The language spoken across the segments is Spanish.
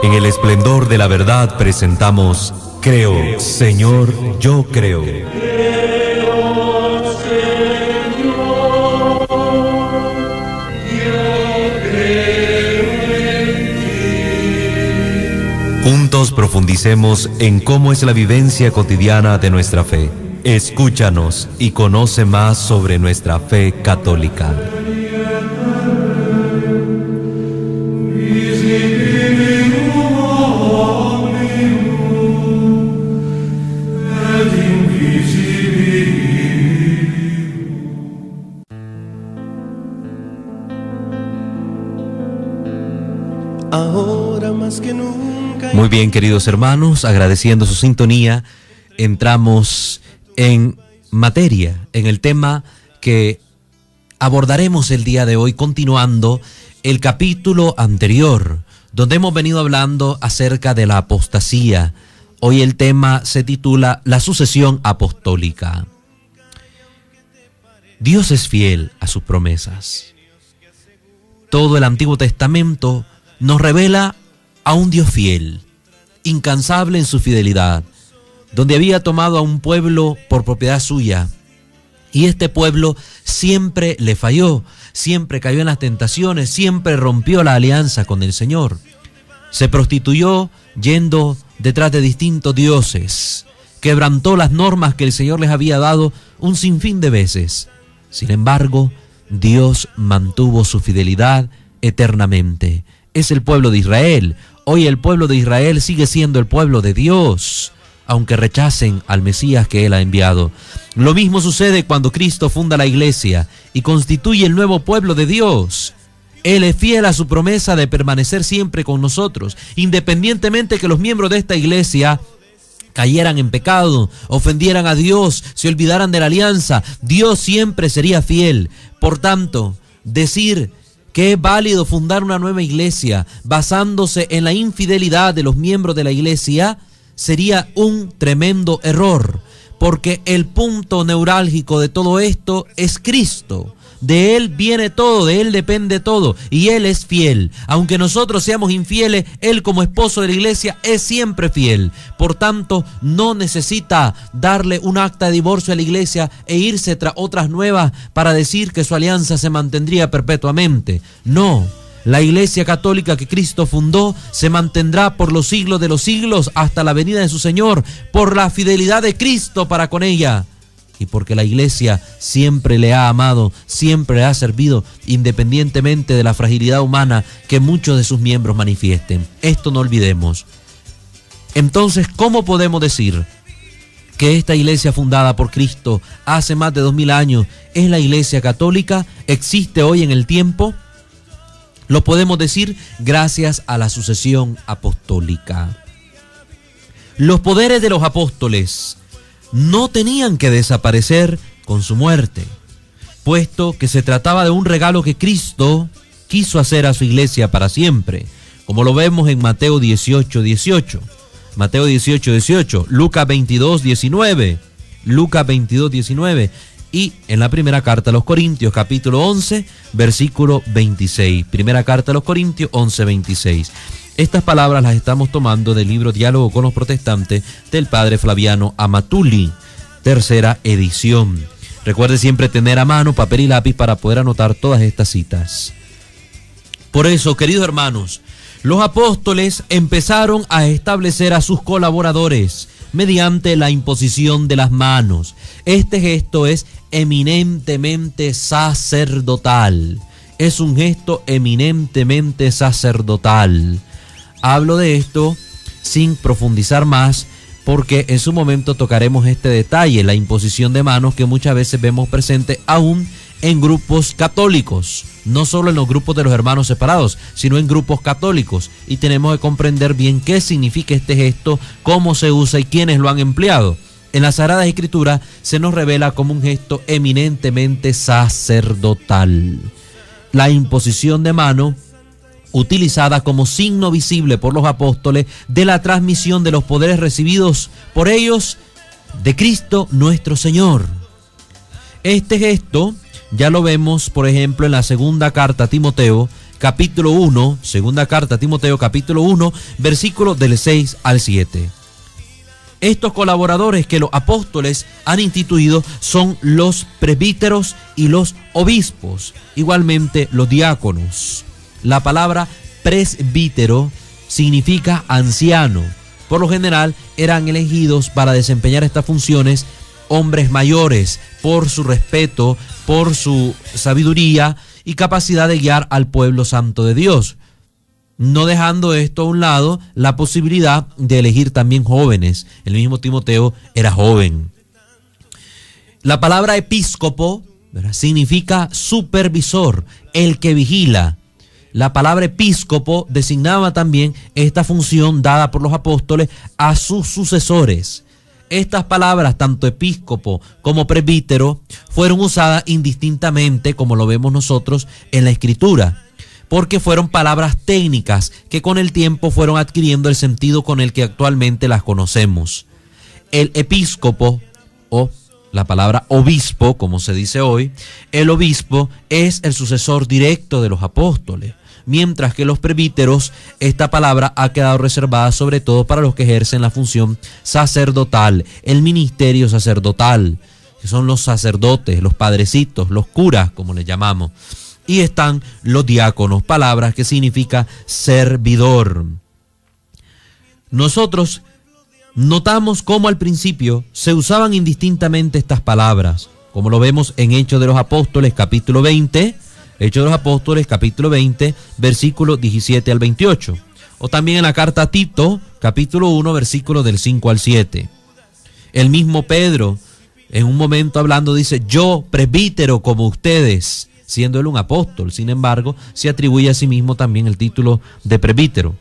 En el esplendor de la verdad presentamos Creo, Señor, yo creo. Juntos profundicemos en cómo es la vivencia cotidiana de nuestra fe. Escúchanos y conoce más sobre nuestra fe católica. Ahora más que nunca. Muy bien, queridos hermanos, agradeciendo su sintonía, entramos en materia, en el tema que abordaremos el día de hoy, continuando el capítulo anterior, donde hemos venido hablando acerca de la apostasía. Hoy el tema se titula La sucesión apostólica. Dios es fiel a sus promesas. Todo el Antiguo Testamento nos revela a un Dios fiel, incansable en su fidelidad, donde había tomado a un pueblo por propiedad suya, y este pueblo siempre le falló, siempre cayó en las tentaciones, siempre rompió la alianza con el Señor. Se prostituyó yendo detrás de distintos dioses, quebrantó las normas que el Señor les había dado un sinfín de veces. Sin embargo, Dios mantuvo su fidelidad eternamente. Es el pueblo de Israel. Hoy el pueblo de Israel sigue siendo el pueblo de Dios, aunque rechacen al Mesías que Él ha enviado. Lo mismo sucede cuando Cristo funda la iglesia y constituye el nuevo pueblo de Dios. Él es fiel a su promesa de permanecer siempre con nosotros, independientemente que los miembros de esta iglesia cayeran en pecado, ofendieran a Dios, se olvidaran de la alianza. Dios siempre sería fiel. Por tanto, decir que es válido fundar una nueva iglesia basándose en la infidelidad de los miembros de la iglesia sería un tremendo error, porque el punto neurálgico de todo esto es Cristo. De Él viene todo, de Él depende todo, y Él es fiel. Aunque nosotros seamos infieles, Él como esposo de la iglesia es siempre fiel. Por tanto, no necesita darle un acta de divorcio a la iglesia e irse tras otras nuevas para decir que su alianza se mantendría perpetuamente. No, la iglesia católica que Cristo fundó se mantendrá por los siglos de los siglos hasta la venida de su Señor, por la fidelidad de Cristo para con ella. Y porque la iglesia siempre le ha amado, siempre le ha servido, independientemente de la fragilidad humana que muchos de sus miembros manifiesten. Esto no olvidemos. Entonces, ¿cómo podemos decir que esta iglesia fundada por Cristo hace más de 2000 años es la iglesia católica? ¿Existe hoy en el tiempo? Lo podemos decir gracias a la sucesión apostólica. Los poderes de los apóstoles no tenían que desaparecer con su muerte, puesto que se trataba de un regalo que Cristo quiso hacer a su iglesia para siempre, como lo vemos en Mateo 18:18, Mateo 18:18, Lucas 22:19, Lucas 22:19 y en la primera carta a los Corintios, capítulo 11, versículo 26, primera carta a los Corintios 11:26. Estas palabras las estamos tomando del libro Diálogo con los Protestantes del padre Flaviano Amatuli, tercera edición. Recuerde siempre tener a mano papel y lápiz para poder anotar todas estas citas. Por eso, queridos hermanos, los apóstoles empezaron a establecer a sus colaboradores mediante la imposición de las manos. Este gesto es eminentemente sacerdotal. Es un gesto eminentemente sacerdotal. Hablo de esto sin profundizar más, porque en su momento tocaremos este detalle, la imposición de manos que muchas veces vemos presente aún en grupos católicos, no solo en los grupos de los hermanos separados, sino en grupos católicos, y tenemos que comprender bien qué significa este gesto, cómo se usa y quiénes lo han empleado. En las Sagradas Escrituras se nos revela como un gesto eminentemente sacerdotal. La imposición de mano utilizada como signo visible por los apóstoles de la transmisión de los poderes recibidos por ellos de Cristo nuestro Señor. Este gesto ya lo vemos, por ejemplo, en la segunda carta a Timoteo, capítulo 1, segunda carta a Timoteo, capítulo 1, versículos del 6 al 7. Estos colaboradores que los apóstoles han instituido son los presbíteros y los obispos, igualmente los diáconos. La palabra presbítero significa anciano. Por lo general eran elegidos para desempeñar estas funciones hombres mayores por su respeto, por su sabiduría y capacidad de guiar al pueblo santo de Dios. No dejando esto a un lado, la posibilidad de elegir también jóvenes. El mismo Timoteo era joven. La palabra episcopo, ¿verdad?, significa supervisor, el que vigila. La palabra episcopo designaba también esta función dada por los apóstoles a sus sucesores. Estas palabras, tanto episcopo como presbítero, fueron usadas indistintamente, como lo vemos nosotros en la Escritura, porque fueron palabras técnicas que con el tiempo fueron adquiriendo el sentido con el que actualmente las conocemos. El episcopo, o la palabra obispo, como se dice hoy, el obispo es el sucesor directo de los apóstoles, mientras que los presbíteros, esta palabra ha quedado reservada sobre todo para los que ejercen la función sacerdotal, el ministerio sacerdotal, que son los sacerdotes, los padrecitos, los curas, como les llamamos. Y están los diáconos, palabras que significa servidor. Nosotros notamos cómo al principio se usaban indistintamente estas palabras, como lo vemos en Hechos de los Apóstoles, capítulo 20, Hechos de los Apóstoles, capítulo 20, versículos 17 al 28. O también en la carta a Tito, capítulo 1, versículos del 5 al 7. El mismo Pedro, en un momento hablando, dice: yo, presbítero como ustedes, siendo él un apóstol. Sin embargo, se atribuye a sí mismo también el título de presbítero.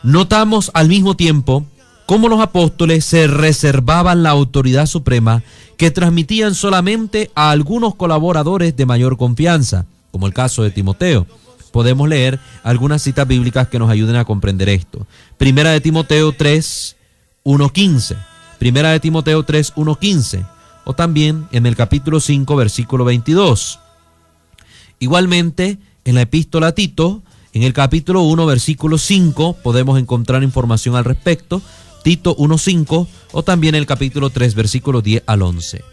Notamos al mismo tiempo cómo los apóstoles se reservaban la autoridad suprema que transmitían solamente a algunos colaboradores de mayor confianza, como el caso de Timoteo. Podemos leer algunas citas bíblicas que nos ayuden a comprender esto. Primera de Timoteo 3, 1:15. Primera de Timoteo 3, 1:15. O también en el capítulo 5, versículo 22. Igualmente, en la epístola a Tito, en el capítulo 1, versículo 5, podemos encontrar información al respecto. Tito 1:5, o también el capítulo 3, versículos 10 al 11.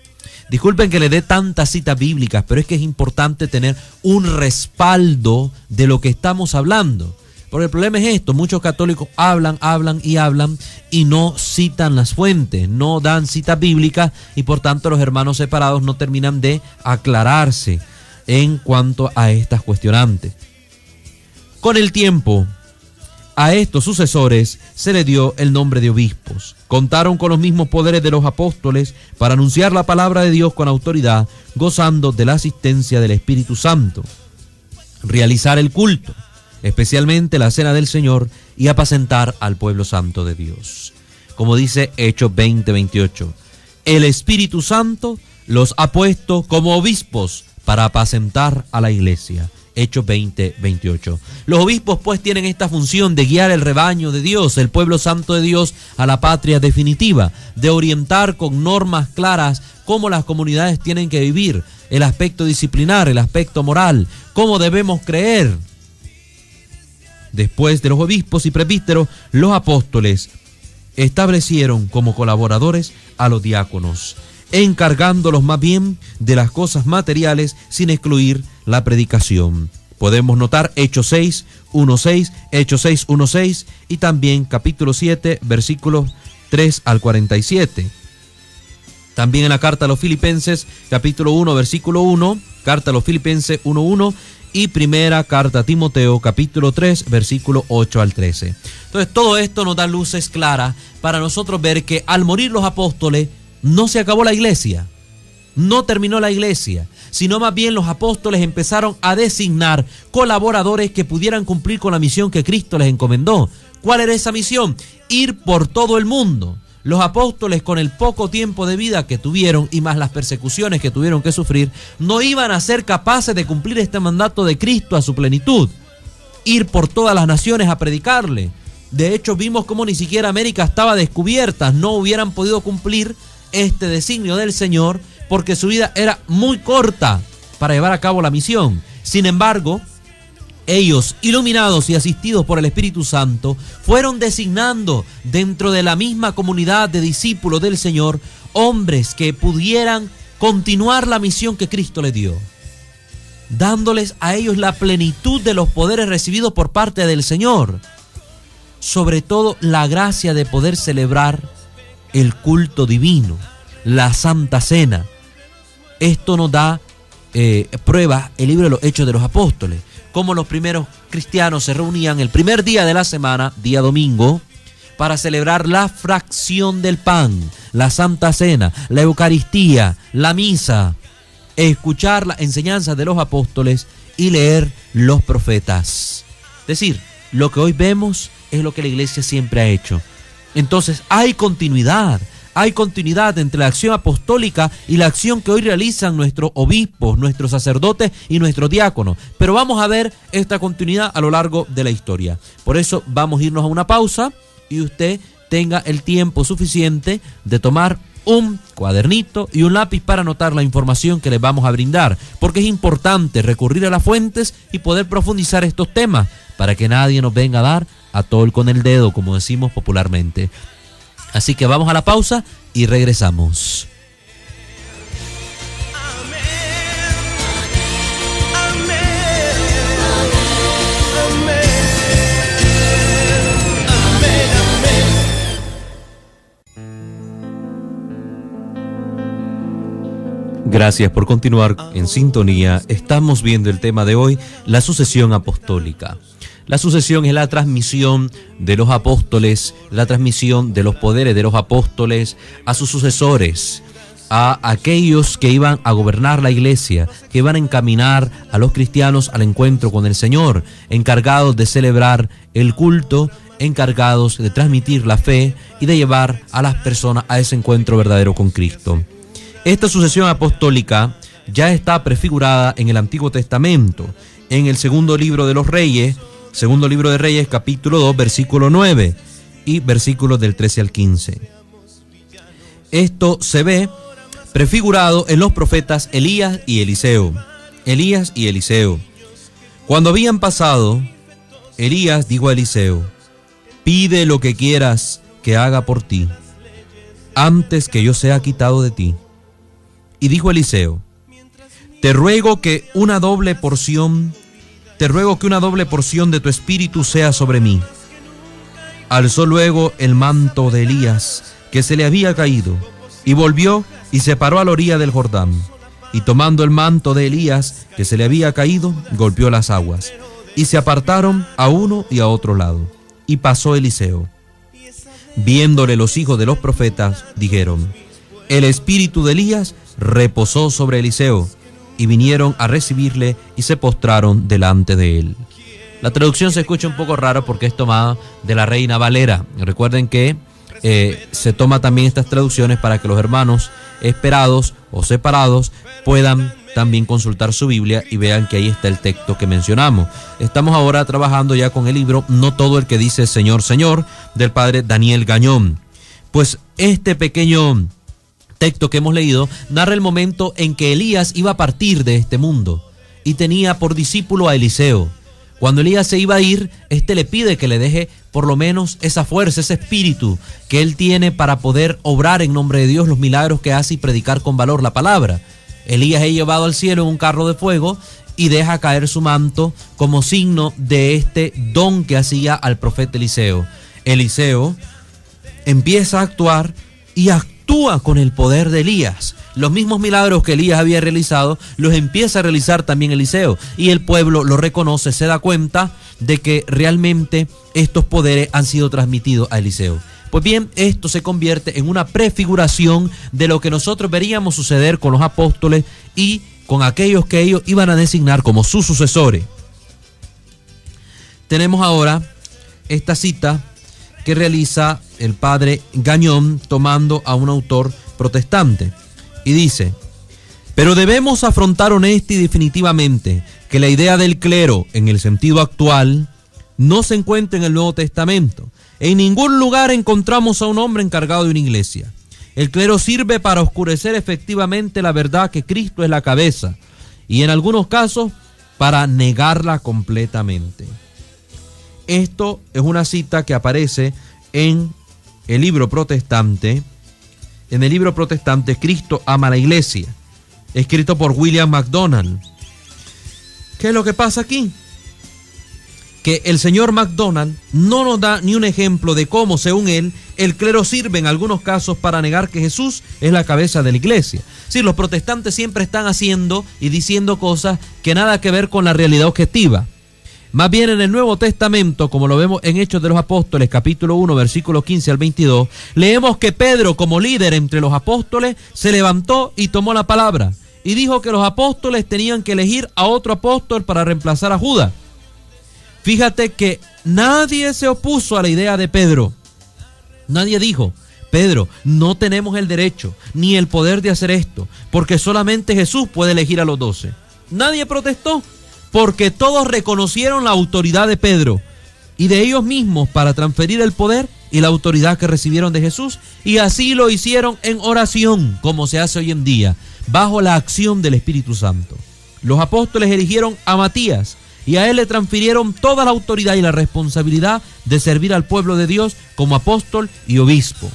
Disculpen que le dé tantas citas bíblicas, pero es que es importante tener un respaldo de lo que estamos hablando. Porque el problema es esto: muchos católicos hablan y no citan las fuentes, no dan citas bíblicas, y por tanto los hermanos separados no terminan de aclararse en cuanto a estas cuestionantes. Con el tiempo, a estos sucesores se le dio el nombre de obispos. Contaron con los mismos poderes de los apóstoles para anunciar la palabra de Dios con autoridad, gozando de la asistencia del Espíritu Santo, realizar el culto, especialmente la cena del Señor, y apacentar al pueblo santo de Dios. Como dice Hechos 20:28, el Espíritu Santo los ha puesto como obispos para apacentar a la iglesia. Hechos 20:28. Los obispos pues tienen esta función de guiar el rebaño de Dios, el pueblo santo de Dios, a la patria definitiva, de orientar con normas claras cómo las comunidades tienen que vivir, el aspecto disciplinar, el aspecto moral, cómo debemos creer. Después de los obispos y presbíteros, los apóstoles establecieron como colaboradores a los diáconos, encargándolos más bien de las cosas materiales sin excluir la predicación. Podemos notar Hechos 6, 1:6, Hechos 6, 1:6 y también capítulo 7, versículos 3 al 47. También en la carta a los Filipenses, capítulo 1, versículo 1, carta a los Filipenses 1:1 y primera carta a Timoteo, capítulo 3, versículo 8 al 13. Entonces todo esto nos da luces claras para nosotros ver que al morir los apóstoles no se acabó la iglesia, no terminó la iglesia, sino más bien los apóstoles empezaron a designar colaboradores que pudieran cumplir con la misión que Cristo les encomendó. ¿Cuál era esa misión? Ir por todo el mundo. Los apóstoles, con el poco tiempo de vida que tuvieron y más las persecuciones que tuvieron que sufrir, no iban a ser capaces de cumplir este mandato de Cristo a su plenitud. Ir por todas las naciones a predicarle. De hecho, vimos cómo ni siquiera América estaba descubierta. No hubieran podido cumplir este designio del Señor porque su vida era muy corta para llevar a cabo la misión. Sin embargo, ellos, iluminados y asistidos por el Espíritu Santo, fueron designando dentro de la misma comunidad de discípulos del Señor hombres que pudieran continuar la misión que Cristo les dio, dándoles a ellos la plenitud de los poderes recibidos por parte del Señor, sobre todo la gracia de poder celebrar el culto divino, la Santa Cena. Esto nos da prueba el libro de los Hechos de los Apóstoles, cómo los primeros cristianos se reunían el primer día de la semana, día domingo, para celebrar la fracción del pan, la Santa Cena, la Eucaristía, la misa, escuchar las enseñanzas de los apóstoles y leer los profetas. Es decir, lo que hoy vemos es lo que la iglesia siempre ha hecho. Entonces hay continuidad entre la acción apostólica y la acción que hoy realizan nuestros obispos, nuestros sacerdotes y nuestros diáconos. Pero vamos a ver esta continuidad a lo largo de la historia. Por eso vamos a irnos a una pausa y usted tenga el tiempo suficiente de tomar un cuadernito y un lápiz para anotar la información que les vamos a brindar, porque es importante recurrir a las fuentes y poder profundizar estos temas para que nadie nos venga a dar a tol con el dedo, como decimos popularmente. Así que vamos a la pausa y regresamos. Gracias por continuar en sintonía. Estamos viendo el tema de hoy, la sucesión apostólica. La sucesión es la transmisión de los apóstoles, la transmisión de los poderes de los apóstoles a sus sucesores, a aquellos que iban a gobernar la iglesia, que iban a encaminar a los cristianos al encuentro con el Señor, encargados de celebrar el culto, encargados de transmitir la fe y de llevar a las personas a ese encuentro verdadero con Cristo. Esta sucesión apostólica ya está prefigurada en el Antiguo Testamento, en el segundo libro de los Reyes, segundo libro de Reyes, capítulo 2, versículo 9 y versículos del 13 al 15. Esto se ve prefigurado en los profetas Elías y Eliseo. Elías y Eliseo. Cuando habían pasado, Elías dijo a Eliseo: pide lo que quieras que haga por ti, antes que yo sea quitado de ti. Y dijo Eliseo: te ruego que una doble porción de tu espíritu sea sobre mí. Alzó luego el manto de Elías, que se le había caído, y volvió y se paró a la orilla del Jordán. Y tomando el manto de Elías, que se le había caído, golpeó las aguas, y se apartaron a uno y a otro lado. Y pasó Eliseo. Viéndole los hijos de los profetas, dijeron: el espíritu de Elías reposó sobre Eliseo. Y vinieron a recibirle y se postraron delante de él. La traducción se escucha un poco raro porque es tomada de la Reina Valera. Recuerden que se toma también estas traducciones para que los hermanos esperados o separados puedan también consultar su Biblia y vean que ahí está el texto que mencionamos. Estamos ahora trabajando ya con el libro No todo el que dice Señor, Señor, del padre Daniel Gañón. Pues este pequeño texto que hemos leído narra el momento en que Elías iba a partir de este mundo y tenía por discípulo a Eliseo. Cuando Elías se iba a ir, le pide que le deje por lo menos esa fuerza, ese espíritu que él tiene para poder obrar en nombre de Dios los milagros que hace y predicar con valor la palabra. Elías es llevado al cielo en un carro de fuego y deja caer su manto como signo de este don que hacía al profeta Eliseo. Eliseo empieza a actuar y actúa con el poder de Elías. Los mismos milagros que Elías había realizado, los empieza a realizar también Eliseo. Y el pueblo lo reconoce, se da cuenta de que realmente estos poderes han sido transmitidos a Eliseo. Pues bien, esto se convierte en una prefiguración de lo que nosotros veríamos suceder con los apóstoles y con aquellos que ellos iban a designar como sus sucesores. Tenemos ahora esta cita que realiza el padre Gañón tomando a un autor protestante. Y dice: pero debemos afrontar honesta y definitivamente que la idea del clero en el sentido actual no se encuentra en el Nuevo Testamento. En ningún lugar encontramos a un hombre encargado de una iglesia. El clero sirve para oscurecer efectivamente la verdad que Cristo es la cabeza y en algunos casos para negarla completamente. Esto es una cita que aparece en el libro protestante. En el libro protestante Cristo ama a la iglesia, escrito por William MacDonald. ¿Qué es lo que pasa aquí? Que el señor MacDonald no nos da ni un ejemplo de cómo, según él, el clero sirve en algunos casos para negar que Jesús es la cabeza de la iglesia. Sí, los protestantes siempre están haciendo y diciendo cosas que nada que ver con la realidad objetiva. Más bien en el Nuevo Testamento, como lo vemos en Hechos de los Apóstoles, capítulo 1, versículos 15 al 22, leemos que Pedro, como líder entre los apóstoles, se levantó y tomó la palabra y dijo que los apóstoles tenían que elegir a otro apóstol para reemplazar a Judas. Fíjate que nadie se opuso a la idea de Pedro. Nadie dijo: Pedro, no tenemos el derecho ni el poder de hacer esto, porque solamente Jesús puede elegir a los 12. Nadie protestó, porque todos reconocieron la autoridad de Pedro y de ellos mismos para transferir el poder y la autoridad que recibieron de Jesús, y así lo hicieron en oración, como se hace hoy en día, bajo la acción del Espíritu Santo. Los apóstoles eligieron a Matías y a él le transfirieron toda la autoridad y la responsabilidad de servir al pueblo de Dios como apóstol y obispo.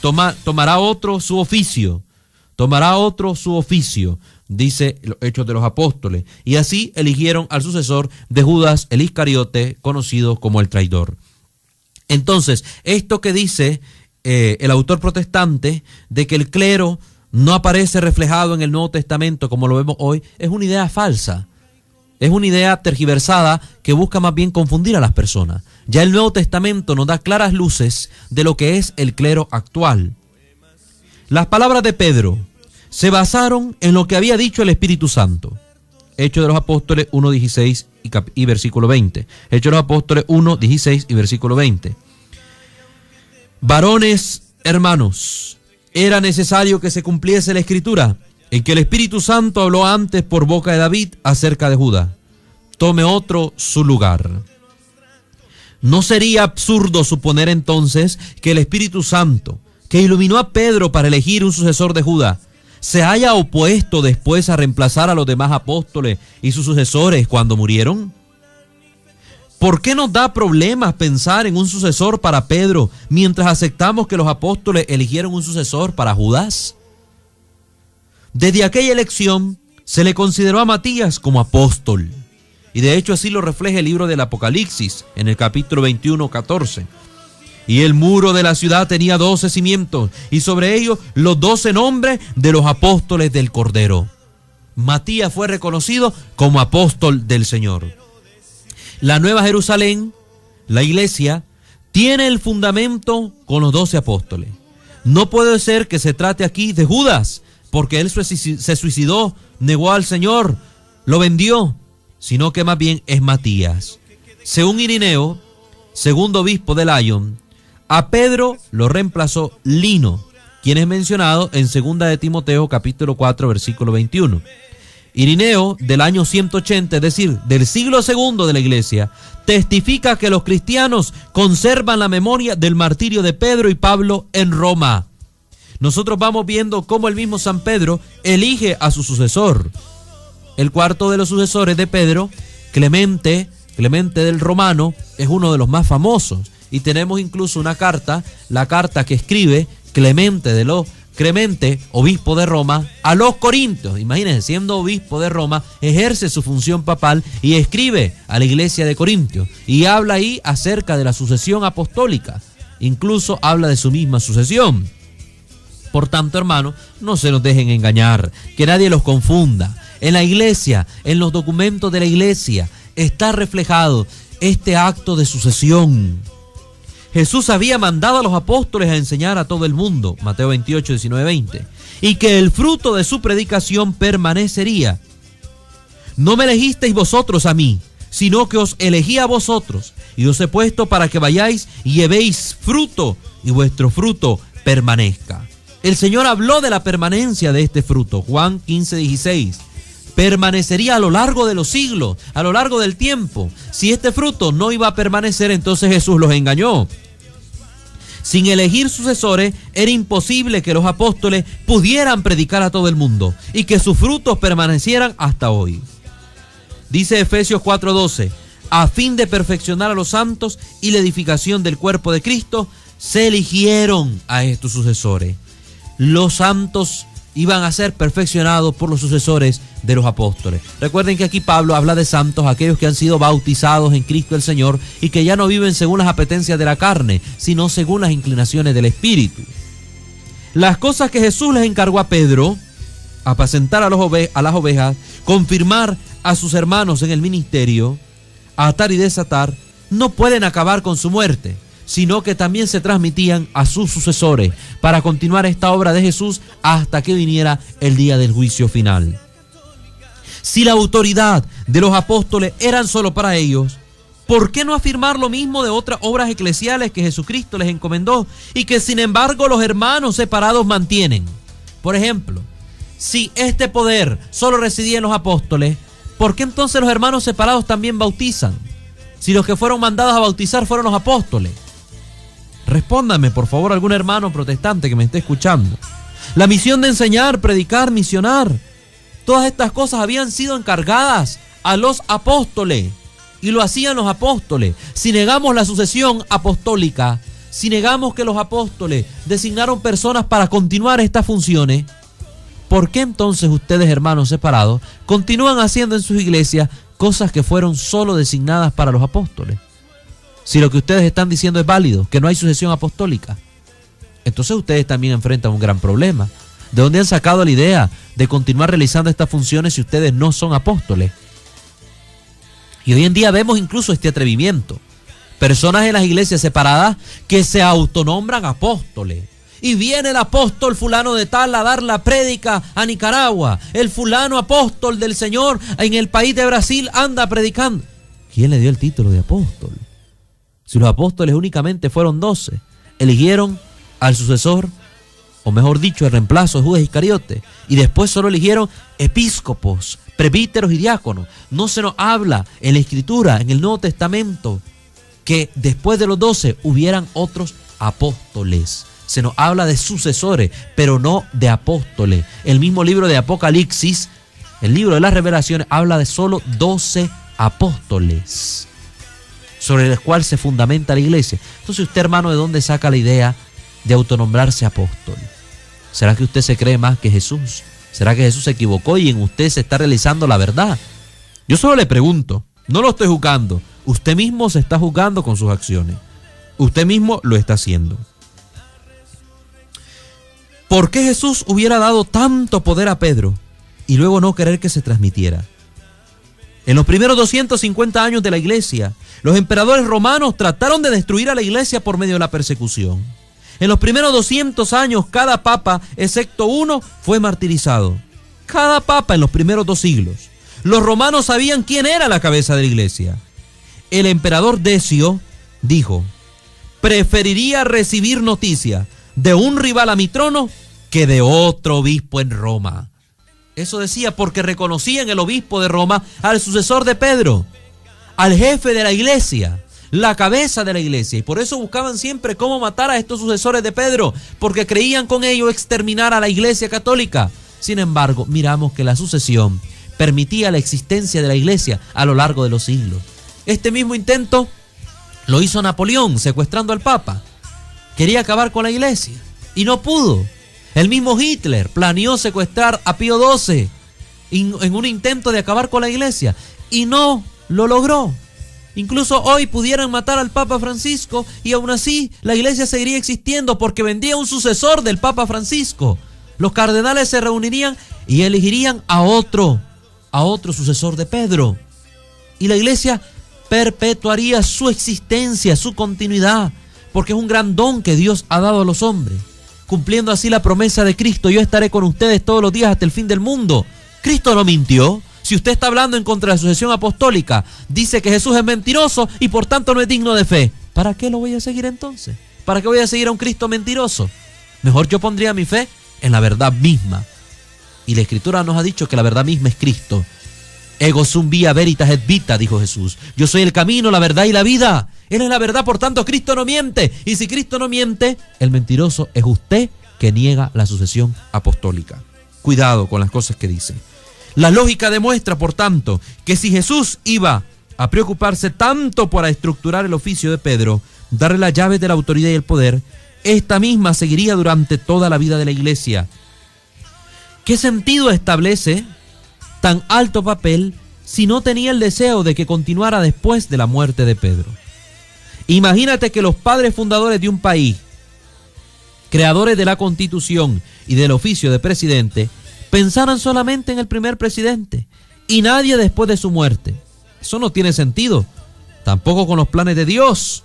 Tomará otro su oficio, dice los Hechos de los Apóstoles, y así eligieron al sucesor de Judas el Iscariote, conocido como el traidor. Entonces, esto que dice el autor protestante de que el clero no aparece reflejado en el Nuevo Testamento como lo vemos hoy, es una idea falsa. Es una idea tergiversada que busca más bien confundir a las personas. Ya el Nuevo Testamento nos da claras luces de lo que es el clero actual. Las palabras de Pedro se basaron en lo que había dicho el Espíritu Santo. Hechos de los Apóstoles 1:16 y versículo 20. Hechos de los Apóstoles 1:16 y versículo 20. Varones, hermanos, era necesario que se cumpliese la Escritura, en que el Espíritu Santo habló antes por boca de David acerca de Judá. Tome otro su lugar. ¿No sería absurdo suponer entonces que el Espíritu Santo, que iluminó a Pedro para elegir un sucesor de Judá, se haya opuesto después a reemplazar a los demás apóstoles y sus sucesores cuando murieron? ¿Por qué nos da problemas pensar en un sucesor para Pedro mientras aceptamos que los apóstoles eligieron un sucesor para Judas? Desde aquella elección se le consideró a Matías como apóstol, y de hecho así lo refleja el libro del Apocalipsis en el capítulo 21:14. Y el muro de la ciudad tenía 12 cimientos, y sobre ellos los 12 nombres de los apóstoles del Cordero. Matías fue reconocido como apóstol del Señor. La Nueva Jerusalén, la iglesia, tiene el fundamento con los 12 apóstoles. No puede ser que se trate aquí de Judas, porque él se suicidó, negó al Señor, lo vendió, sino que más bien es Matías. Según Irineo, segundo obispo de Lyon, a Pedro lo reemplazó Lino, quien es mencionado en 2 de Timoteo capítulo 4 versículo 21. Irineo, del año 180, es decir, del siglo II de la iglesia, testifica que los cristianos conservan la memoria del martirio de Pedro y Pablo en Roma. Nosotros vamos viendo cómo el mismo San Pedro elige a su sucesor. El cuarto de los sucesores de Pedro, Clemente del Romano, es uno de los más famosos. Y tenemos incluso una carta, la carta que escribe Clemente, obispo de Roma, a los Corintios. Imagínense, siendo obispo de Roma, ejerce su función papal y escribe a la iglesia de Corintios. Y habla ahí acerca de la sucesión apostólica. Incluso habla de su misma sucesión. Por tanto, hermanos, no se nos dejen engañar, que nadie los confunda. En la iglesia, en los documentos de la iglesia, está reflejado este acto de sucesión. Jesús había mandado a los apóstoles a enseñar a todo el mundo, Mateo 28, 19, 20, y que el fruto de su predicación permanecería. No me elegisteis vosotros a mí, sino que os elegí a vosotros, y os he puesto para que vayáis y llevéis fruto, y vuestro fruto permanezca. El Señor habló de la permanencia de este fruto, Juan 15, 16. Permanecería a lo largo de los siglos, a lo largo del tiempo. Si este fruto no iba a permanecer, entonces Jesús los engañó. Sin elegir sucesores, era imposible que los apóstoles pudieran predicar a todo el mundo y que sus frutos permanecieran hasta hoy. Dice Efesios 4:12, a fin de perfeccionar a los santos y la edificación del cuerpo de Cristo, se eligieron a estos sucesores. Los santos iban a ser perfeccionados por los sucesores de los apóstoles. Recuerden que aquí Pablo habla de santos, aquellos que han sido bautizados en Cristo el Señor y que ya no viven según las apetencias de la carne, sino según las inclinaciones del Espíritu. Las cosas que Jesús les encargó a Pedro, apacentar a las ovejas, confirmar a sus hermanos en el ministerio, atar y desatar, no pueden acabar con su muerte, sino que también se transmitían a sus sucesores para continuar esta obra de Jesús hasta que viniera el día del juicio final. Si la autoridad de los apóstoles eran solo para ellos, ¿por qué no afirmar lo mismo de otras obras eclesiales que Jesucristo les encomendó y que sin embargo los hermanos separados mantienen? Por ejemplo, si este poder solo residía en los apóstoles, ¿por qué entonces los hermanos separados también bautizan? Si los que fueron mandados a bautizar fueron los apóstoles. Respóndame, por favor, algún hermano protestante que me esté escuchando. La misión de enseñar, predicar, misionar, todas estas cosas habían sido encargadas a los apóstoles y lo hacían los apóstoles. Si negamos la sucesión apostólica, si negamos que los apóstoles designaron personas para continuar estas funciones, ¿por qué entonces ustedes, hermanos separados, continúan haciendo en sus iglesias cosas que fueron solo designadas para los apóstoles? Si lo que ustedes están diciendo es válido, que no hay sucesión apostólica, entonces ustedes también enfrentan un gran problema. ¿De dónde han sacado la idea de continuar realizando estas funciones si ustedes no son apóstoles? Y hoy en día vemos incluso este atrevimiento. Personas en las iglesias separadas que se autonombran apóstoles. Y viene el apóstol fulano de tal a dar la prédica a Nicaragua. El fulano apóstol del Señor en el país de Brasil anda predicando. ¿Quién le dio el título de apóstol? Si los apóstoles únicamente fueron 12, eligieron al sucesor, o mejor dicho, el reemplazo de Judas Iscariote, y después solo eligieron episcopos, presbíteros y diáconos. No se nos habla en la Escritura, en el Nuevo Testamento, que después de los 12 hubieran otros apóstoles. Se nos habla de sucesores, pero no de apóstoles. El mismo libro de Apocalipsis, el libro de las Revelaciones, habla de solo 12 apóstoles, sobre el cual se fundamenta la iglesia. Entonces usted, hermano, ¿de dónde saca la idea de autonombrarse apóstol? ¿Será que usted se cree más que Jesús? ¿Será que Jesús se equivocó y en usted se está realizando la verdad? Yo solo le pregunto, no lo estoy juzgando. Usted mismo se está juzgando con sus acciones. Usted mismo lo está haciendo. ¿Por qué Jesús hubiera dado tanto poder a Pedro y luego no querer que se transmitiera? En los primeros 250 años de la iglesia, los emperadores romanos trataron de destruir a la iglesia por medio de la persecución. En los primeros 200 años, cada papa, excepto uno, fue martirizado. Cada papa en los primeros 2 siglos. Los romanos sabían quién era la cabeza de la iglesia. El emperador Decio dijo: preferiría recibir noticia de un rival a mi trono que de otro obispo en Roma. Eso decía porque reconocía en el obispo de Roma al sucesor de Pedro, al jefe de la iglesia, la cabeza de la iglesia. Y por eso buscaban siempre cómo matar a estos sucesores de Pedro, porque creían con ello exterminar a la iglesia católica. Sin embargo, miramos que la sucesión permitía la existencia de la iglesia a lo largo de los siglos. Este mismo intento lo hizo Napoleón, secuestrando al Papa. Quería acabar con la iglesia y no pudo. El mismo Hitler planeó secuestrar a Pío XII en un intento de acabar con la iglesia y no lo logró. Incluso hoy pudieran matar al Papa Francisco y aún así la iglesia seguiría existiendo porque vendría un sucesor del Papa Francisco. Los cardenales se reunirían y elegirían a otro sucesor de Pedro. Y la iglesia perpetuaría su existencia, su continuidad, porque es un gran don que Dios ha dado a los hombres, cumpliendo así la promesa de Cristo: yo estaré con ustedes todos los días hasta el fin del mundo. Cristo no mintió. Si usted está hablando en contra de la sucesión apostólica, dice que Jesús es mentiroso y por tanto no es digno de fe. ¿Para qué lo voy a seguir entonces? ¿Para qué voy a seguir a un Cristo mentiroso? Mejor yo pondría mi fe en la verdad misma. Y la Escritura nos ha dicho que la verdad misma es Cristo. Ego sum via veritas et vita, dijo Jesús. Yo soy el camino, la verdad y la vida. Él es la verdad, por tanto Cristo no miente. Y si Cristo no miente, el mentiroso es usted, que niega la sucesión apostólica. Cuidado con las cosas que dicen. La lógica demuestra, por tanto, que si Jesús iba a preocuparse tanto por estructurar el oficio de Pedro, darle las llaves de la autoridad y el poder, esta misma seguiría durante toda la vida de la iglesia. ¿Qué sentido establece tan alto papel si no tenía el deseo de que continuara después de la muerte de Pedro? Imagínate que los padres fundadores de un país, creadores de la Constitución y del oficio de presidente, pensaran solamente en el primer presidente y nadie después de su muerte. Eso no tiene sentido, tampoco con los planes de Dios.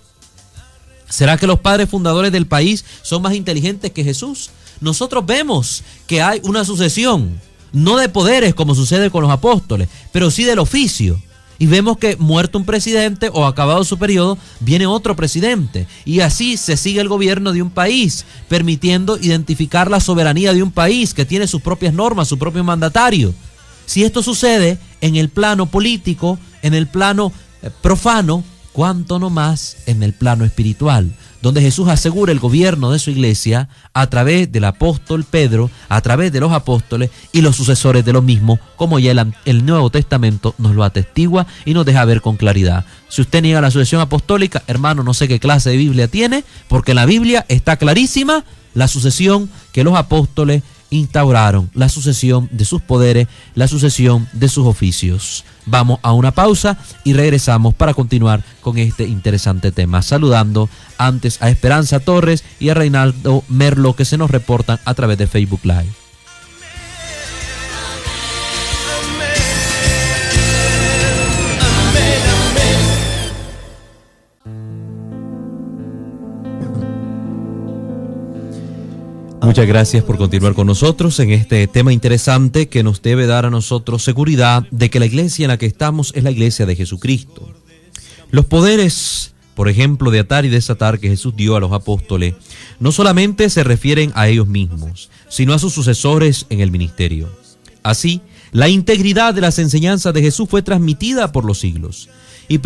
¿Será que los padres fundadores del país son más inteligentes que Jesús? Nosotros vemos que hay una sucesión, no de poderes como sucede con los apóstoles, pero sí del oficio. Y vemos que muerto un presidente o acabado su periodo, viene otro presidente. Y así se sigue el gobierno de un país, permitiendo identificar la soberanía de un país que tiene sus propias normas, su propio mandatario. Si esto sucede en el plano político, en el plano profano, cuánto no más en el plano espiritual, donde Jesús asegura el gobierno de su iglesia a través del apóstol Pedro, a través de los apóstoles y los sucesores de los mismos, como ya el Nuevo Testamento nos lo atestigua y nos deja ver con claridad. Si usted niega la sucesión apostólica, hermano, no sé qué clase de Biblia tiene, porque en la Biblia está clarísima la sucesión que los apóstoles instauraron, la sucesión de sus poderes, la sucesión de sus oficios. Vamos a una pausa y regresamos para continuar con este interesante tema, saludando antes a Esperanza Torres y a Reinaldo Merlo, que se nos reportan a través de Facebook Live. Muchas gracias por continuar con nosotros en este tema interesante que nos debe dar a nosotros seguridad de que la iglesia en la que estamos es la iglesia de Jesucristo. Los poderes, por ejemplo, de atar y desatar que Jesús dio a los apóstoles, no solamente se refieren a ellos mismos, sino a sus sucesores en el ministerio. Así, la integridad de las enseñanzas de Jesús fue transmitida por los siglos. Y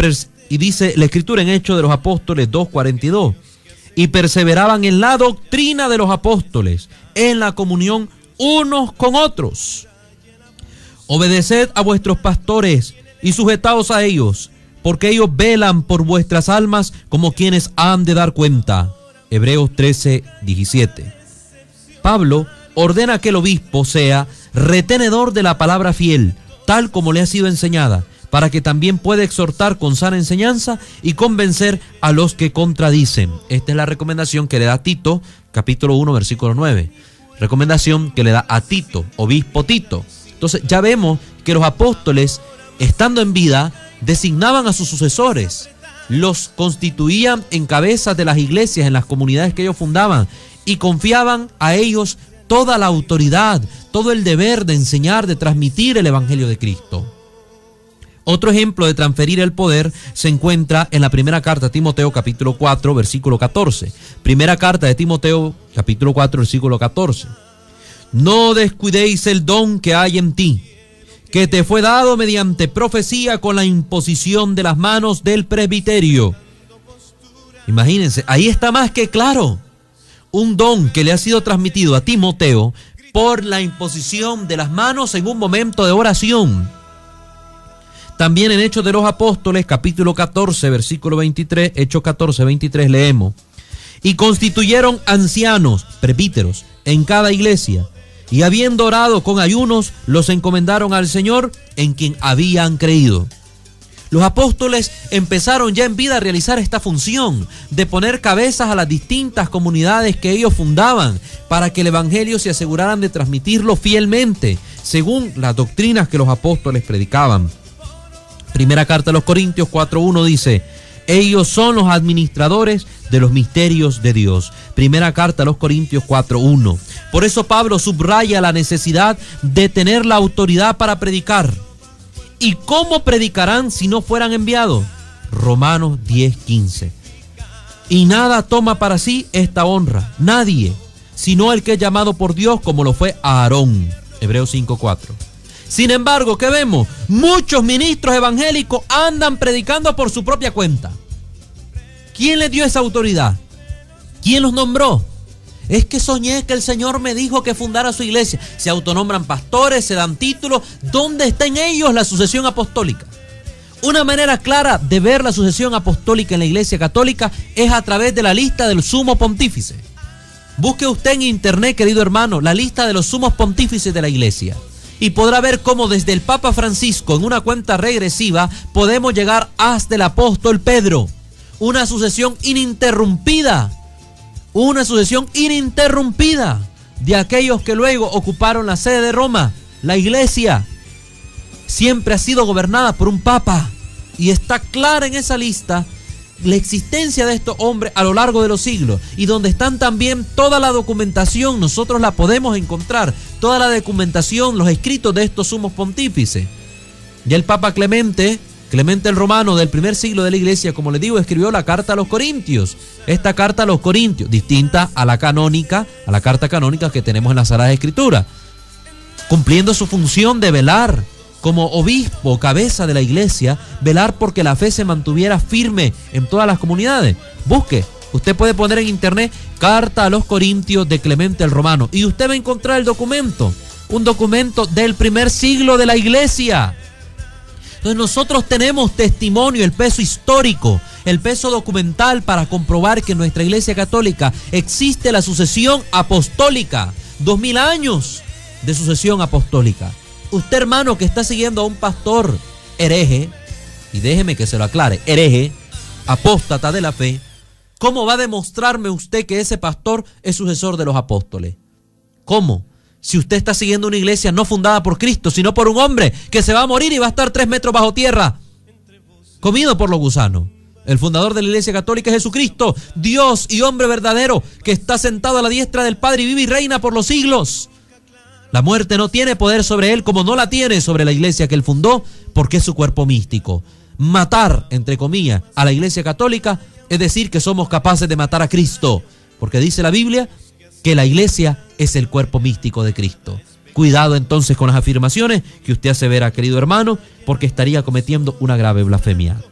dice la Escritura en Hechos de los Apóstoles 2:42, y perseveraban en la doctrina de los apóstoles, en la comunión unos con otros. Obedeced a vuestros pastores y sujetaos a ellos, porque ellos velan por vuestras almas como quienes han de dar cuenta. Hebreos 13:17. Pablo ordena que el obispo sea retenedor de la palabra fiel, tal como le ha sido enseñada, para que también pueda exhortar con sana enseñanza y convencer a los que contradicen. Esta es la recomendación que le da a Tito, capítulo 1, versículo 9. Recomendación que le da a Tito, obispo Tito. Entonces ya vemos que los apóstoles, estando en vida, designaban a sus sucesores, los constituían en cabezas de las iglesias, en las comunidades que ellos fundaban, y confiaban a ellos toda la autoridad, todo el deber de enseñar, de transmitir el evangelio de Cristo. Otro ejemplo de transferir el poder se encuentra en la primera carta a Timoteo, capítulo 4, versículo 14. Primera carta de Timoteo, capítulo 4, versículo 14. No descuidéis el don que hay en ti, que te fue dado mediante profecía con la imposición de las manos del presbiterio. Imagínense, ahí está más que claro. Un don que le ha sido transmitido a Timoteo por la imposición de las manos en un momento de oración. También en Hechos de los Apóstoles, capítulo 14, versículo 23, Hechos 14, 23, leemos: y constituyeron ancianos, presbíteros, en cada iglesia, y habiendo orado con ayunos, los encomendaron al Señor, en quien habían creído. Los apóstoles empezaron ya en vida a realizar esta función de poner cabezas a las distintas comunidades que ellos fundaban para que el evangelio se aseguraran de transmitirlo fielmente, según las doctrinas que los apóstoles predicaban. Primera carta a los Corintios 4:1 dice: ellos son los administradores de los misterios de Dios. Primera carta a los Corintios 4:1. Por eso Pablo subraya la necesidad de tener la autoridad para predicar. ¿Y cómo predicarán si no fueran enviados? Romanos 10:15. Y nada toma para sí esta honra, nadie, sino el que es llamado por Dios, como lo fue Aarón. Hebreos 5:4. Sin embargo, ¿qué vemos? Muchos ministros evangélicos andan predicando por su propia cuenta. ¿Quién les dio esa autoridad? ¿Quién los nombró? Es que soñé que el Señor me dijo que fundara su iglesia. Se autonombran pastores, se dan títulos. ¿Dónde está en ellos la sucesión apostólica? Una manera clara de ver la sucesión apostólica en la Iglesia Católica es a través de la lista del sumo pontífice. Busque usted en internet, querido hermano, la lista de los sumos pontífices de la Iglesia y podrá ver cómo desde el Papa Francisco, en una cuenta regresiva, podemos llegar hasta el apóstol Pedro. Una sucesión ininterrumpida de aquellos que luego ocuparon la sede de Roma. La Iglesia siempre ha sido gobernada por un papa y está clara en esa lista la existencia de estos hombres a lo largo de los siglos, y donde están también toda la documentación, nosotros la podemos encontrar, toda la documentación, los escritos de estos sumos pontífices. Ya el Papa Clemente el Romano, del primer siglo de la Iglesia, como les digo, escribió la carta a los Corintios. Esta carta a los Corintios, distinta a la canónica, a la carta canónica que tenemos en la Sagrada Escritura, cumpliendo su función de velar como obispo, cabeza de la Iglesia, velar porque la fe se mantuviera firme en todas las comunidades. Busque, usted puede poner en internet carta a los Corintios de Clemente el Romano y usted va a encontrar el documento, un documento del primer siglo de la Iglesia. Entonces nosotros tenemos testimonio, el peso histórico, el peso documental para comprobar que en nuestra Iglesia Católica existe la sucesión apostólica, 2000 años de sucesión apostólica. Usted, hermano, que está siguiendo a un pastor hereje, y déjeme que se lo aclare, hereje, apóstata de la fe, ¿cómo va a demostrarme usted que ese pastor es sucesor de los apóstoles? ¿Cómo? Si usted está siguiendo una iglesia no fundada por Cristo, sino por un hombre que se va a morir y va a estar 3 metros bajo tierra, comido por los gusanos. El fundador de la Iglesia Católica es Jesucristo, Dios y hombre verdadero, que está sentado a la diestra del Padre y vive y reina por los siglos. La muerte no tiene poder sobre él, como no la tiene sobre la iglesia que él fundó, porque es su cuerpo místico. Matar, entre comillas, a la Iglesia Católica es decir que somos capaces de matar a Cristo, porque dice la Biblia que la iglesia es el cuerpo místico de Cristo. Cuidado entonces con las afirmaciones que usted asevera, querido hermano, porque estaría cometiendo una grave blasfemia.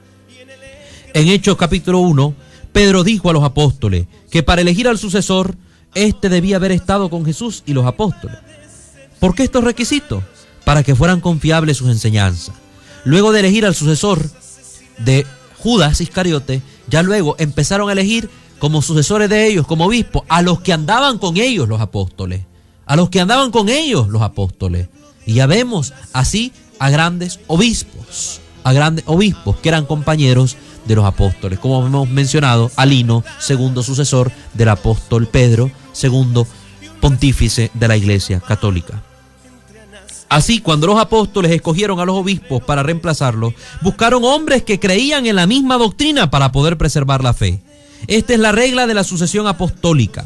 En Hechos capítulo 1, Pedro dijo a los apóstoles que para elegir al sucesor, éste debía haber estado con Jesús y los apóstoles. ¿Por qué estos requisitos? Para que fueran confiables sus enseñanzas. Luego de elegir al sucesor de Judas Iscariote, ya luego empezaron a elegir como sucesores de ellos, como obispos, a los que andaban con ellos los apóstoles. Y ya vemos así a grandes obispos que eran compañeros de los apóstoles. Como hemos mencionado, a Lino, segundo sucesor del apóstol Pedro, segundo pontífice de la Iglesia Católica. Así, cuando los apóstoles escogieron a los obispos para reemplazarlos, buscaron hombres que creían en la misma doctrina para poder preservar la fe. Esta es la regla de la sucesión apostólica.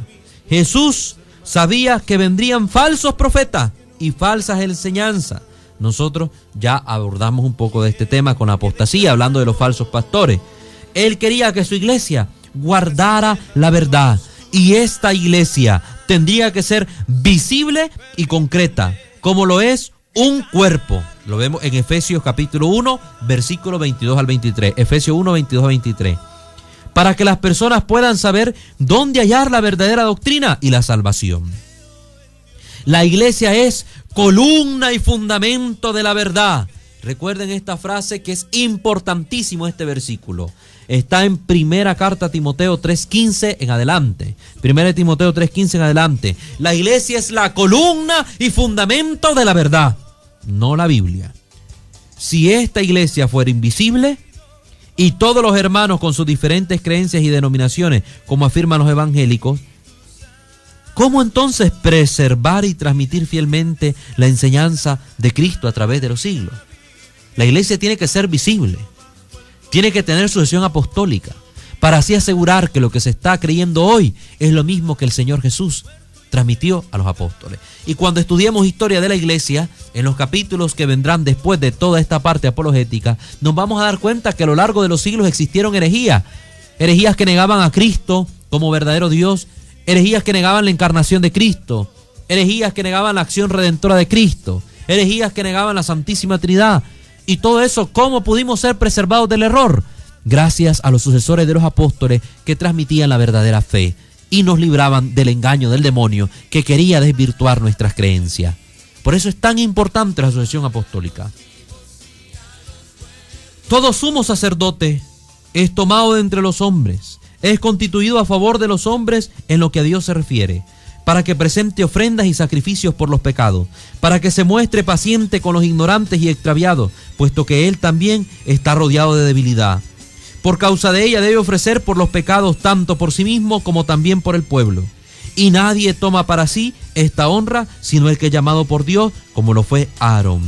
Jesús sabía que vendrían falsos profetas y falsas enseñanzas. Nosotros ya abordamos un poco de este tema con la apostasía, hablando de los falsos pastores. Él quería que su iglesia guardara la verdad, y esta iglesia tendría que ser visible y concreta, como lo es un cuerpo. Lo vemos en Efesios capítulo 1, versículo 22 al 23. Efesios 1, 22 al 23. Para que las personas puedan saber dónde hallar la verdadera doctrina y la salvación. La iglesia es columna y fundamento de la verdad. Recuerden esta frase, que es importantísimo este versículo. Está en primera carta a Timoteo 3:15 en adelante. Primera de Timoteo 3:15 en adelante. La iglesia es la columna y fundamento de la verdad, no la Biblia. Si esta iglesia fuera invisible y todos los hermanos con sus diferentes creencias y denominaciones, como afirman los evangélicos, ¿cómo entonces preservar y transmitir fielmente la enseñanza de Cristo a través de los siglos? La iglesia tiene que ser visible, tiene que tener sucesión apostólica, para así asegurar que lo que se está creyendo hoy es lo mismo que el Señor Jesús transmitió a los apóstoles. Y cuando estudiemos historia de la iglesia, en los capítulos que vendrán después de toda esta parte apologética, nos vamos a dar cuenta que a lo largo de los siglos existieron herejías que negaban a Cristo como verdadero Dios, herejías que negaban la encarnación de Cristo, herejías que negaban la acción redentora de Cristo, herejías que negaban la Santísima Trinidad. Y todo eso, ¿cómo pudimos ser preservados del error? Gracias a los sucesores de los apóstoles que transmitían la verdadera fe, y nos libraban del engaño del demonio que quería desvirtuar nuestras creencias. Por eso es tan importante la sucesión apostólica. Todo sumo sacerdote es tomado de entre los hombres, es constituido a favor de los hombres en lo que a Dios se refiere, para que presente ofrendas y sacrificios por los pecados, para que se muestre paciente con los ignorantes y extraviados, puesto que él también está rodeado de debilidad. Por causa de ella debe ofrecer por los pecados tanto por sí mismo como también por el pueblo. Y nadie toma para sí esta honra, sino el que es llamado por Dios, como lo fue Aarón.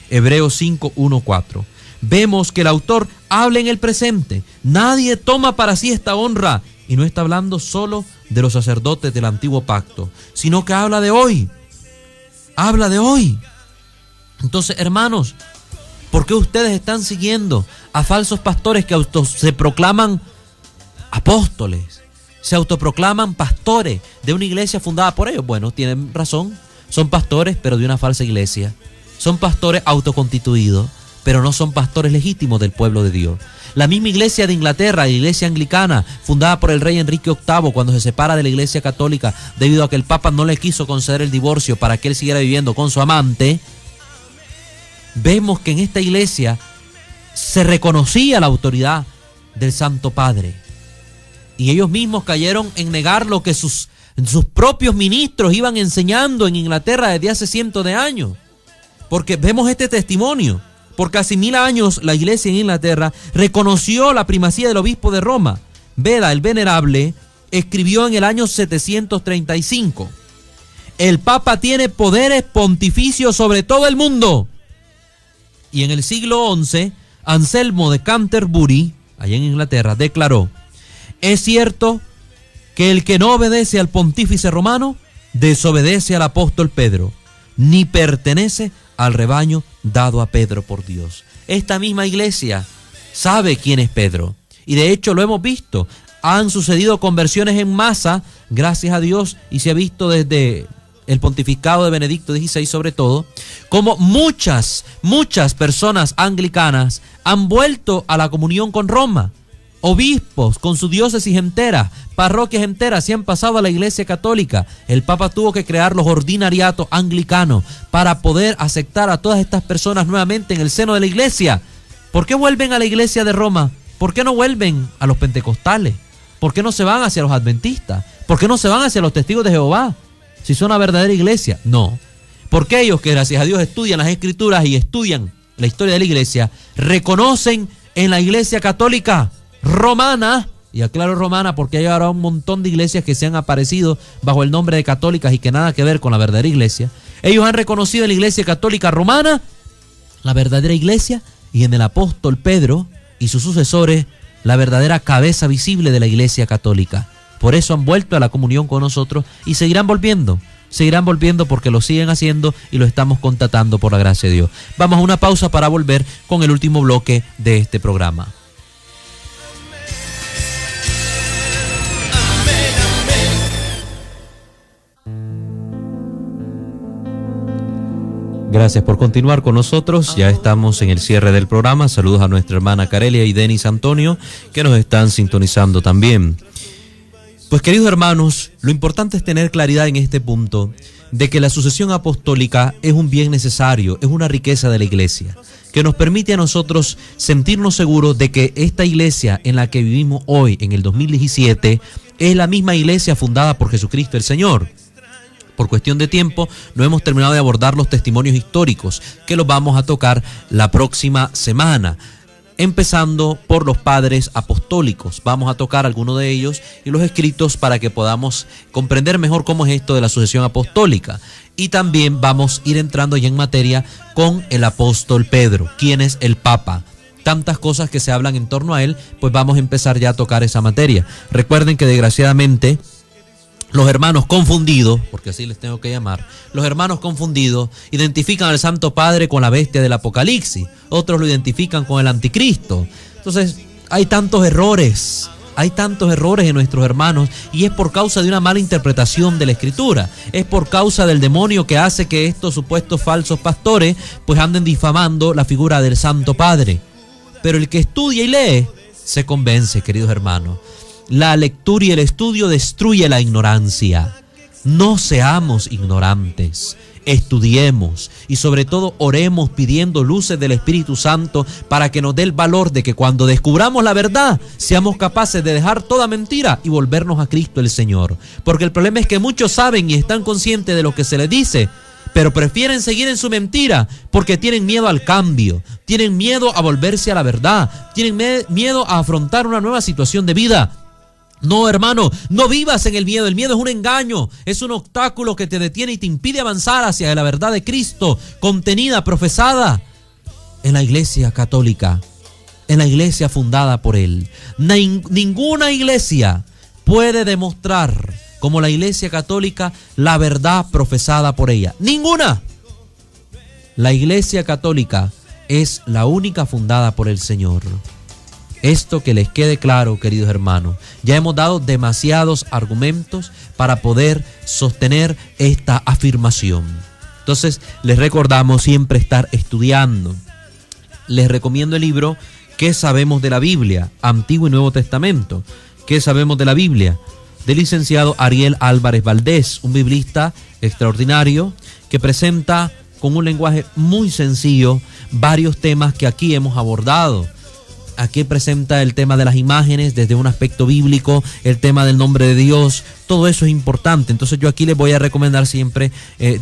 Hebreos 5, 1, 4. Vemos que el autor habla en el presente. Nadie toma para sí esta honra. Y no está hablando solo de los sacerdotes del antiguo pacto, sino que habla de hoy. Habla de hoy. Entonces, hermanos, ¿por qué ustedes están siguiendo a falsos pastores que se proclaman apóstoles? Se autoproclaman pastores de una iglesia fundada por ellos. Bueno, tienen razón. Son pastores, pero de una falsa iglesia. Son pastores autoconstituidos, pero no son pastores legítimos del pueblo de Dios. La misma iglesia de Inglaterra, la iglesia anglicana, fundada por el rey Enrique VIII, cuando se separa de la iglesia católica, debido a que el Papa no le quiso conceder el divorcio para que él siguiera viviendo con su amante, vemos que en esta iglesia se reconocía la autoridad del Santo Padre. Y ellos mismos cayeron en negar lo que sus propios ministros iban enseñando en Inglaterra desde hace cientos de años. Porque vemos este testimonio. Por casi 1000 años la iglesia en Inglaterra reconoció la primacía del obispo de Roma. Beda el Venerable escribió en el año 735: el Papa tiene poderes pontificios sobre todo el mundo. Y en el siglo XI, Anselmo de Canterbury, allá en Inglaterra, declaró: es cierto que el que no obedece al pontífice romano desobedece al apóstol Pedro, ni pertenece al rebaño dado a Pedro por Dios. Esta misma iglesia sabe quién es Pedro, y de hecho lo hemos visto. Han sucedido conversiones en masa, gracias a Dios, y se ha visto desde el pontificado de Benedicto XVI sobre todo, como muchas personas anglicanas han vuelto a la comunión con Roma. Obispos con su diócesis entera, parroquias enteras se han pasado a la iglesia católica. El Papa tuvo que crear los ordinariatos anglicanos para poder aceptar a todas estas personas nuevamente en el seno de la iglesia. ¿Por qué vuelven a la iglesia de Roma? ¿Por qué no vuelven a los pentecostales? ¿Por qué no se van hacia los adventistas? ¿Por qué no se van hacia los testigos de Jehová? Si son una verdadera iglesia. No. Porque ellos, que gracias a Dios estudian las escrituras y estudian la historia de la iglesia, reconocen en la iglesia católica romana, y aclaro romana porque hay ahora un montón de iglesias que se han aparecido bajo el nombre de católicas y que nada que ver con la verdadera iglesia. Ellos han reconocido en la iglesia católica romana la verdadera iglesia, y en el apóstol Pedro y sus sucesores la verdadera cabeza visible de la iglesia católica. Por eso han vuelto a la comunión con nosotros y seguirán volviendo porque lo siguen haciendo y lo estamos constatando por la gracia de Dios. Vamos a una pausa para volver con el último bloque de este programa. Gracias por continuar con nosotros. Ya estamos en el cierre del programa. Saludos a nuestra hermana Carelia y Denis Antonio, que nos están sintonizando también. Pues, queridos hermanos, lo importante es tener claridad en este punto de que la sucesión apostólica es un bien necesario, es una riqueza de la iglesia, que nos permite a nosotros sentirnos seguros de que esta iglesia en la que vivimos hoy, en el 2017, es la misma iglesia fundada por Jesucristo el Señor. Por cuestión de tiempo, no hemos terminado de abordar los testimonios históricos, que los vamos a tocar la próxima semana, empezando por los padres apostólicos. Vamos a tocar algunos de ellos y los escritos para que podamos comprender mejor cómo es esto de la sucesión apostólica. Y también vamos a ir entrando ya en materia con el apóstol Pedro, quién es el Papa. Tantas cosas que se hablan en torno a él, pues vamos a empezar ya a tocar esa materia. Recuerden que desgraciadamente los hermanos confundidos, porque así les tengo que llamar, los hermanos confundidos identifican al Santo Padre con la bestia del Apocalipsis, otros lo identifican con el anticristo. Entonces hay tantos errores en nuestros hermanos, y es por causa de una mala interpretación de la Escritura, es por causa del demonio que hace que estos supuestos falsos pastores pues anden difamando la figura del Santo Padre. Pero el que estudia y lee se convence, queridos hermanos. La lectura y el estudio destruye la ignorancia. No seamos ignorantes. Estudiemos y sobre todo oremos pidiendo luces del Espíritu Santo para que nos dé el valor de que cuando descubramos la verdad seamos capaces de dejar toda mentira y volvernos a Cristo el Señor. Porque el problema es que muchos saben y están conscientes de lo que se les dice, pero prefieren seguir en su mentira porque tienen miedo al cambio, tienen miedo a volverse a la verdad, tienen miedo a afrontar una nueva situación de vida. No, hermano, no vivas en el miedo. El miedo es un engaño, es un obstáculo que te detiene y te impide avanzar hacia la verdad de Cristo, contenida, profesada en la Iglesia católica, en la iglesia fundada por Él. Ninguna iglesia puede demostrar, como la Iglesia católica, la verdad profesada por ella. ¡Ninguna! La Iglesia católica es la única fundada por el Señor. Esto que les quede claro, queridos hermanos. Ya hemos dado demasiados argumentos para poder sostener esta afirmación. Entonces, les recordamos siempre estar estudiando. Les recomiendo el libro ¿Qué sabemos de la Biblia? Antiguo y Nuevo Testamento. ¿Qué sabemos de la Biblia? Del licenciado Ariel Álvarez Valdés, un biblista extraordinario que presenta con un lenguaje muy sencillo varios temas que aquí hemos abordado. Aquí presenta el tema de las imágenes desde un aspecto bíblico, el tema del nombre de Dios, todo eso es importante. Entonces yo aquí les voy a recomendar siempre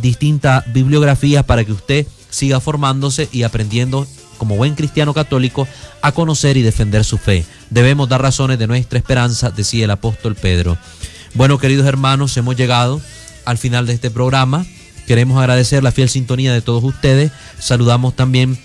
distintas bibliografías para que usted siga formándose y aprendiendo como buen cristiano católico a conocer y defender su fe. Debemos dar razones de nuestra esperanza, decía el apóstol Pedro. Bueno, queridos hermanos, hemos llegado al final de este programa. Queremos agradecer la fiel sintonía de todos ustedes. Saludamos también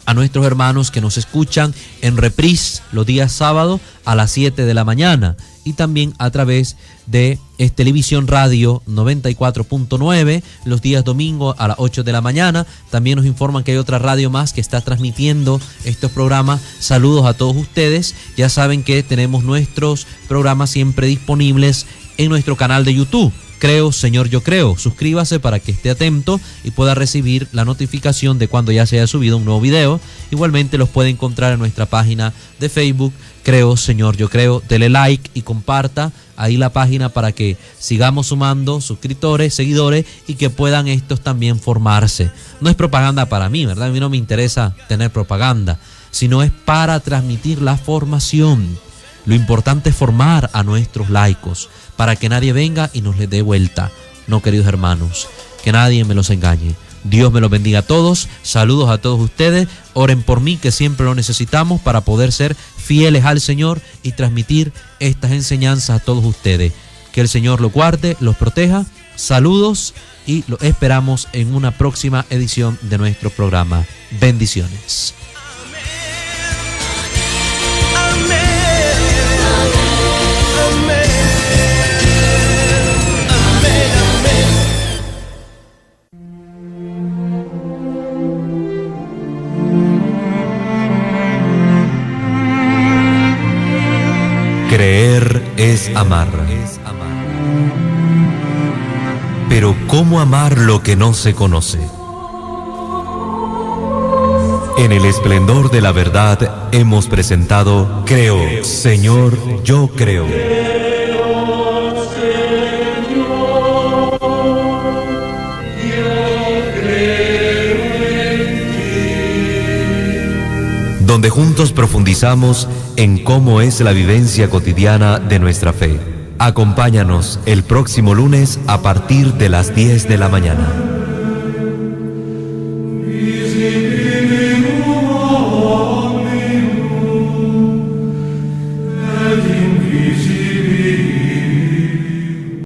a nuestros hermanos que nos escuchan en reprise los días sábados a las 7 de la mañana y también a través de Televisión Radio 94.9 los días domingos a las 8 de la mañana. También nos informan que hay otra radio más que está transmitiendo estos programas. Saludos a todos ustedes. Ya saben que tenemos nuestros programas siempre disponibles en nuestro canal de YouTube. Creo, Señor, yo creo. Suscríbase para que esté atento y pueda recibir la notificación de cuando ya se haya subido un nuevo video. Igualmente los puede encontrar en nuestra página de Facebook, Creo, Señor, yo creo. Dele like y comparta ahí la página para que sigamos sumando suscriptores, seguidores y que puedan estos también formarse. No es propaganda para mí, ¿verdad? A mí no me interesa tener propaganda, sino es para transmitir la formación. Lo importante es formar a nuestros laicos para que nadie venga y nos les dé vuelta. No, queridos hermanos, que nadie me los engañe. Dios me los bendiga a todos. Saludos a todos ustedes. Oren por mí, que siempre lo necesitamos para poder ser fieles al Señor y transmitir estas enseñanzas a todos ustedes. Que el Señor los guarde, los proteja. Saludos y los esperamos en una próxima edición de nuestro programa. Bendiciones. Creer es amar. Pero ¿cómo amar lo que no se conoce? En el esplendor de la verdad hemos presentado Creo, Señor, yo creo. Donde juntos profundizamos en cómo es la vivencia cotidiana de nuestra fe. Acompáñanos el próximo lunes a partir de las 10 de la mañana.